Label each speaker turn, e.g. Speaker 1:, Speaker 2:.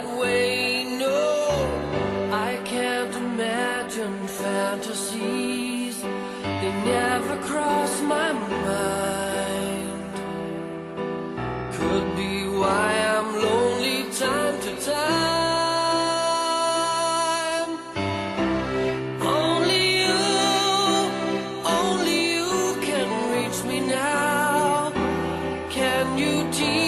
Speaker 1: that way. No, I can't imagine fantasies. They never cross my mind. Could be why I'm lonely time to time. Only you can reach me now. Can you teach